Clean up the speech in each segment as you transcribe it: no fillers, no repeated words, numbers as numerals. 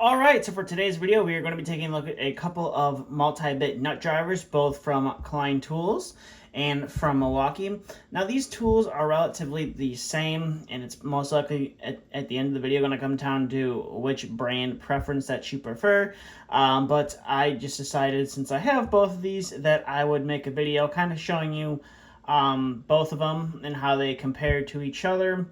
All right, so for today's video, we are going to be taking a look at a couple of multi-bit nut drivers, both from Klein Tools and from Milwaukee. Now, these tools are relatively the same, and it's most likely at the end of the video going to come down to which brand preference that you prefer. But I just decided, since I have both of these, that I would make a video kind of showing you both of them and how they compare to each other.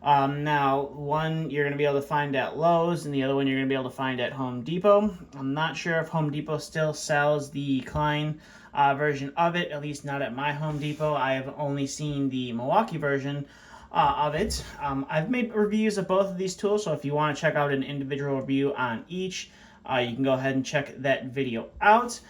Now, one you're going to be able to find at Lowe's, and the other one you're going to be able to find at Home Depot. I'm not sure if Home Depot still sells the Klein version of it, at least not at my Home Depot. I have only seen the Milwaukee version of it. I've made reviews of both of these tools, so if you want to check out an individual review on each, you can go ahead and check that video out.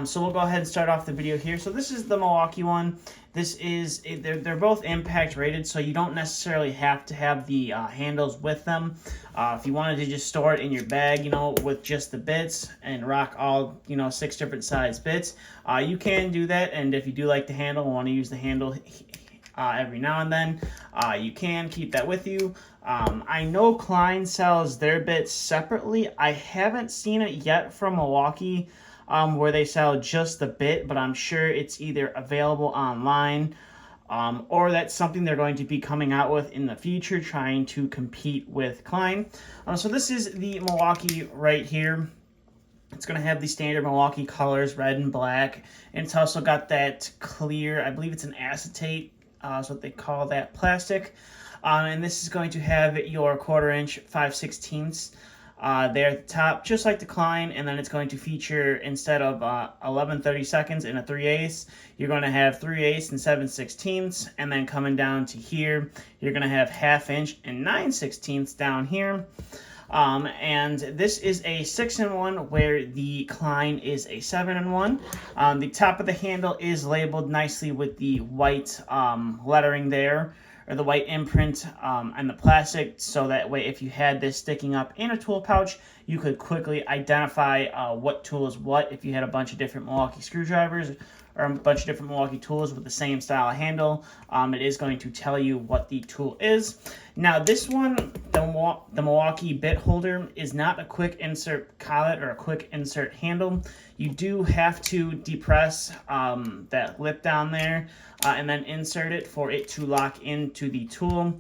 So we'll go ahead and start off the video here. So this is the Milwaukee one. They're both impact rated, so you don't necessarily have to have the handles with them. If you wanted to just store it in your bag, with just the bits and rock all, 6 different size bits, you can do that. And if you do like the handle and want to use the handle every now and then, you can keep that with you. I know Klein sells their bits separately. I haven't seen it yet from Milwaukee where they sell just the bit, but I'm sure it's either available online or that's something they're going to be coming out with in the future, trying to compete with Klein. So this is the Milwaukee right here. It's going to have the standard Milwaukee colors, red and black, and it's also got that clear, I believe it's an acetate, is what they call that plastic. And this is going to have your 1/4 inch 5/16 there at the top, just like the Klein, and then it's going to feature, instead of 11/32 and a 3/8, you're going to have 3/8 and 7/16, and then coming down to here, you're going to have 1/2 inch and 9/16 down here. And this is a 6-in-1, where the Klein is a 7-in-1. The top of the handle is labeled nicely with the white lettering there, or the white imprint and the plastic, so that way if you had this sticking up in a tool pouch, you could quickly identify what tool is what. If you had a bunch of different Milwaukee screwdrivers or a bunch of different Milwaukee tools with the same style of handle, it is going to tell you what the tool is. Now this one, the Milwaukee bit holder, is not a quick insert collet or a quick insert handle. You do have to depress that lip down there and then insert it for it to lock into the tool.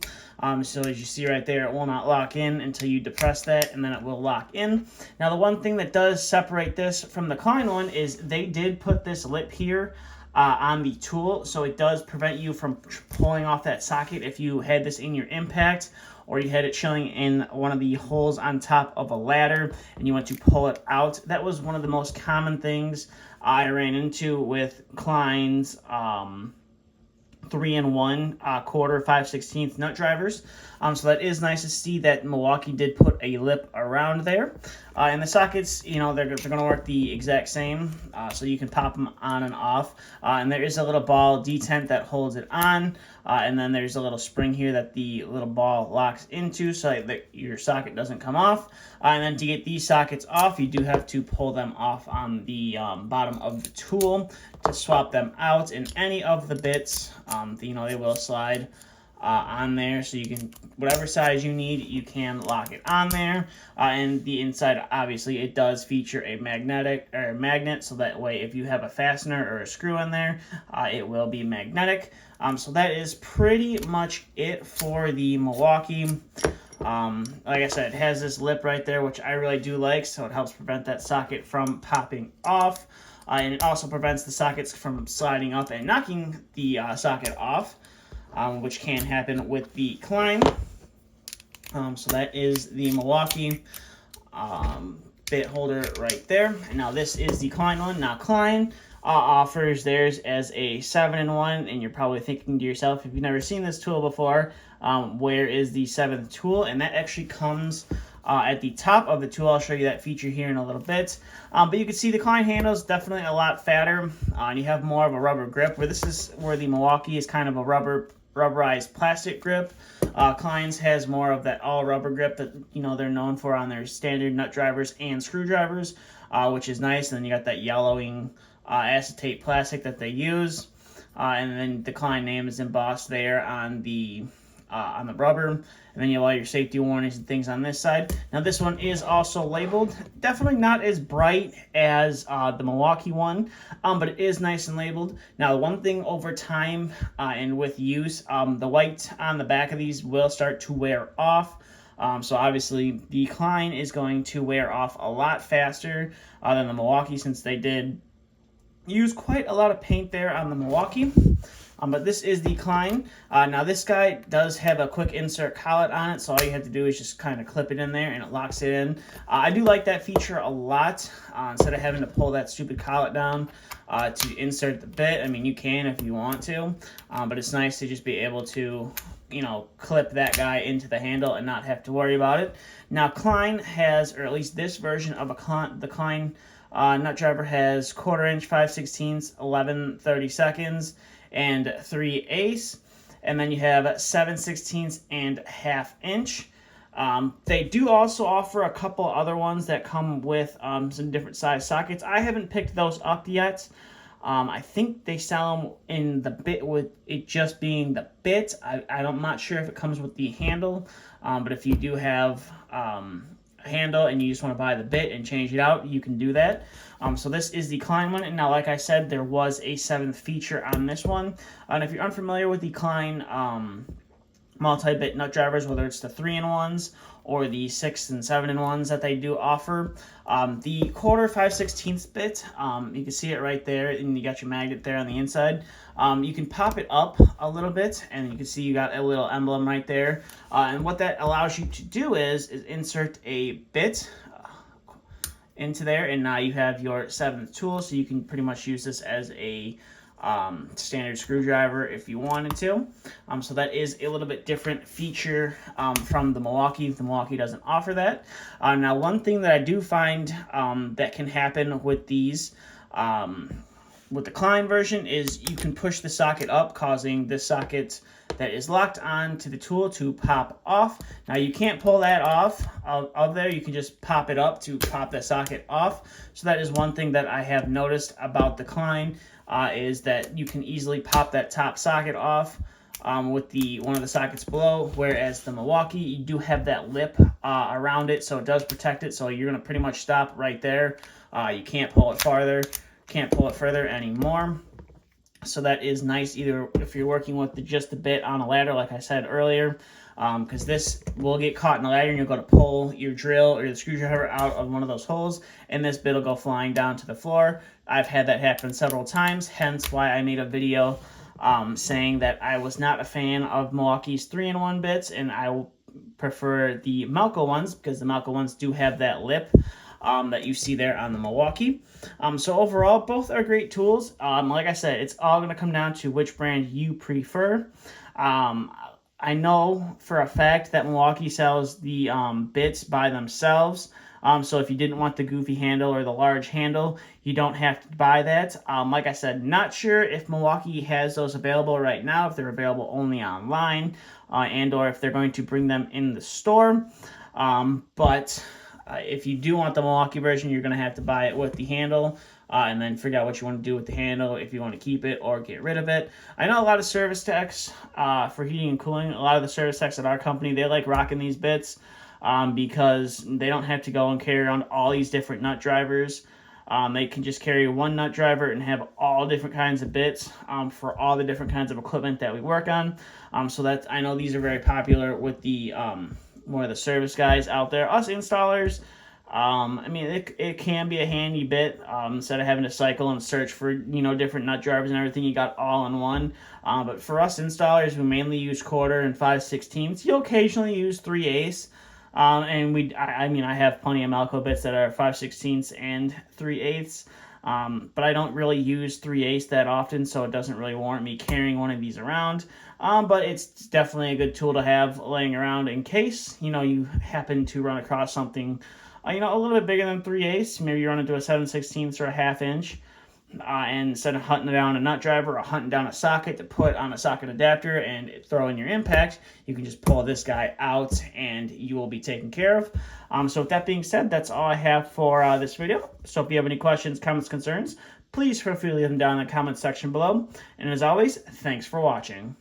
So as you see right there, it will not lock in until you depress that, and then it will lock in. Now the one thing that does separate this from the Klein one is they did put this lip here on the tool, so it does prevent you from pulling off that socket if you had this in your impact, or you had it chilling in one of the holes on top of a ladder and you want to pull it out. That was one of the most common things I ran into with Klein's 3-in-1 1/4 5/16 nut drivers. So that is nice to see that Milwaukee did put a lip around there. And the sockets, they're going to work the exact same, so you can pop them on and off. And there is a little ball detent that holds it on, and then there's a little spring here that the little ball locks into so that your socket doesn't come off. And then to get these sockets off, you do have to pull them off on the bottom of the tool to swap them out. And any of the bits, they will slide on there, so you can, whatever size you need, you can lock it on there. And the inside, obviously, it does feature a magnet, so that way if you have a fastener or a screw in there, it will be magnetic. So that is pretty much it for the Milwaukee. Like I said, it has this lip right there, which I really do like, so it helps prevent that socket from popping off. And it also prevents the sockets from sliding up and knocking the socket off, which can happen with the Klein. So that is the Milwaukee bit holder right there. And now this is the Klein one. Now Klein offers theirs as a 7-in-1, and you're probably thinking to yourself, if you've never seen this tool before, where is the 7th tool? And that actually comes at the top of the tool. I'll show you that feature here in a little bit. But you can see the Klein handle is definitely a lot fatter, and you have more of a rubber grip, where this is where the Milwaukee is kind of a rubberized plastic grip. Klein's has more of that all rubber grip that they're known for on their standard nut drivers and screwdrivers, which is nice. And then you got that yellowing acetate plastic that they use, and then the Klein name is embossed there on the on the rubber, and then you have all your safety warnings and things on this side. Now this one is also labeled. Definitely not as bright as the Milwaukee one, but it is nice and labeled. Now one thing over time and with use, the white on the back of these will start to wear off. So obviously the Klein is going to wear off a lot faster than the Milwaukee, since they did use quite a lot of paint there on the Milwaukee. But this is the Klein. Now this guy does have a quick insert collet on it, so all you have to do is just kind of clip it in there and it locks it in. I do like that feature a lot. Instead of having to pull that stupid collet down to insert the bit. I mean, you can if you want to, but it's nice to just be able to, you know, clip that guy into the handle and not have to worry about it. Now Klein has, or at least this version of the Klein nut driver has 1/4 inch, 5/16, 11/32, and 3/8, and then you have 7/16 and 1/2 inch. They do also offer a couple other ones that come with some different size sockets. I haven't picked those up yet. I think they sell them in the bit with it just being the bit. I'm not sure if it comes with the handle, but if you do have a handle and you just want to buy the bit and change it out, you can do that. So this is the Klein one, and now like I said, there was a 7th feature on this one. And if you're unfamiliar with the Klein multi-bit nut drivers, whether it's the 3-in-1s or the 6 and 7-in-1s that they do offer, the 1/4, 5/16 bit, you can see it right there, and you got your magnet there on the inside. You can pop it up a little bit, and you can see you got a little emblem right there. And what that allows you to do is insert a bit into there, and now you have your 7th tool, so you can pretty much use this as a standard screwdriver if you wanted to. So that is a little bit different feature from the Milwaukee. The Milwaukee doesn't offer that. Now one thing that I do find that can happen with these with the Klein version is you can push the socket up, causing this socket that is locked on to the tool to pop off. Now you can't pull that off of there. You can just pop it up to pop the socket off. So that is one thing that I have noticed about the Klein, is that you can easily pop that top socket off with one of the sockets below, whereas the Milwaukee, you do have that lip around it, so it does protect it. So you're going to pretty much stop right there. You can't pull it farther, can't pull it further anymore. So that is nice, either if you're working with just the bit on a ladder, like I said earlier, because this will get caught in the ladder and you'll go to pull your drill or the screwdriver out of one of those holes, and this bit will go flying down to the floor. I've had that happen several times, hence why I made a video saying that I was not a fan of Milwaukee's 3-in-1 bits, and I prefer the Melco ones, because the Melco ones do have that lip that you see there on the Milwaukee. So overall, both are great tools. Like I said, it's all going to come down to which brand you prefer. I know for a fact that Milwaukee sells the bits by themselves. So if you didn't want the goofy handle or the large handle, you don't have to buy that. Like I said, not sure if Milwaukee has those available right now, if they're available only online, and or if they're going to bring them in the store. But if you do want the Milwaukee version, you're going to have to buy it with the handle, and then figure out what you want to do with the handle, if you want to keep it or get rid of it. I know a lot of service techs for heating and cooling, a lot of the service techs at our company, they like rocking these bits because they don't have to go and carry around all these different nut drivers. They can just carry one nut driver and have all different kinds of bits for all the different kinds of equipment that we work on. So that, I know these are very popular with the more of the service guys out there. Us installers, I mean, it can be a handy bit instead of having to cycle and search for, you know, different nut drivers and everything. You got all in one. But for us installers, we mainly use 1/4 and 5/16. You occasionally use 3/8. And I mean, I have plenty of Melco bits that are 5/16 and 3/8. But I don't really use 3/8 that often, so it doesn't really warrant me carrying one of these around. But it's definitely a good tool to have laying around in case, you know, you happen to run across something, you know, a little bit bigger than 3/8. Maybe you run into a 7/16 or a 1/2 inch. And instead of hunting down a nut driver or hunting down a socket to put on a socket adapter and throw in your impact, you can just pull this guy out and you will be taken care of. So with that being said, that's all I have for this video. So if you have any questions, comments, concerns, please feel free to leave them down in the comments section below. And as always, thanks for watching.